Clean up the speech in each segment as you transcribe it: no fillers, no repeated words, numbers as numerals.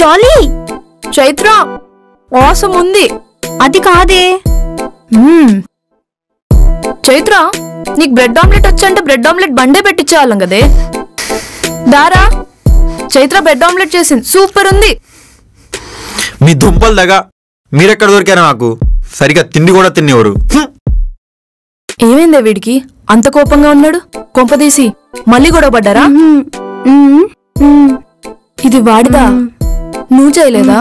Dolly, Chaitra మోసం ఉంది. అది కాదే. చైత్ర, నీకు బ్రెడ్ ఆమ్లెట్ వచ్చంటే బ్రెడ్ ఆమ్లెట్ బండే పెట్టించేవాళ్ళం కదే. దారా, చైత్ర బ్రెడ్ ఆమ్లెట్ చేసింది, సూపర్ ఉంది. మీ దుంపలు దగా, మీరెక్కడ దొరికారా నాకు? సరిగా తిండి కూడా తినేవారు. ఏమైందే వీడికి అంత కోపంగా ఉన్నాడు? కొంపదీసి మళ్ళీ గొడవ పడ్డారా? ఇది వాడిదా? నువ్వు చేయలేదా?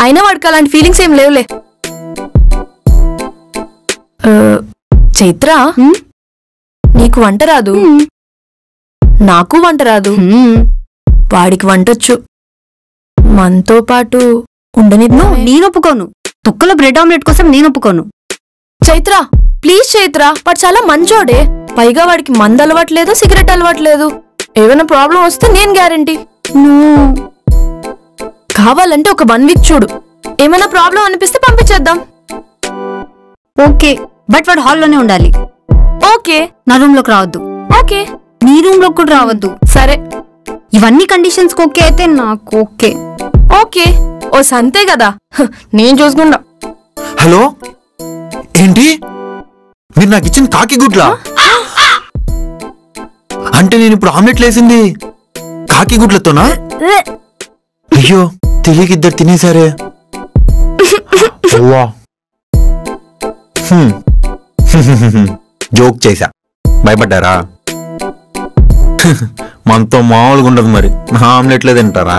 అయినా వాడికి అలాంటి ఫీలింగ్స్ ఏం లేవులే. చైత్ర, నీకు వంట రాదు, నాకు వంట రాదు, వాడికి వంటొచ్చు. మనతో పాటు ఉండనిద్దాం. నేను ఒప్పుకోను. తొక్కలో బ్రెడ్ ఆమ్లెట్ కోసం నేను ఒప్పుకోను. చైత్ర ప్లీజ్ చైత్ర, వాడు చాలా మంచోడే. పైగా వాడికి మందు అలవాట్లేదు, సిగరెట్ అలవాట్లేదు. ఏమైనా ప్రాబ్లం వస్తే నేను గ్యారంటీ. కావాలంటే ఒక 1 వీక్ చూడు, ఏమైనా ప్రాబ్లం అనిపిస్తే పంపించేద్దాం. ఓకే, బట్ వాడు హాల్లోనే ఉండాలి. ఓకే. నా రూమ్ లోకి రావద్దు. ఓకే. నీ రూమ్ లోకి కూడా రావద్దు. సరే. ఇవన్నీ కండిషన్స్ ఓకే అయితే నాకు ఓకే. ఓకే, ఓ సంతే కదా, నేను చూసుకుంటా. హలో, ఏంటి మీరు నాకు ఇచ్చిన కాకి గుడ్లా? అంటే నేను ఇప్పుడు ఆమ్లెట్లు వేసింది కాకి గుడ్లతోనా? అయ్యో, తెలియక ఇద్దరు తినేసారే. జోక్ చేశా, భయపడ్డారా? మనతో మామూలుగా ఉండదు మరి, నా ఆమ్లెట్లే తింటారా?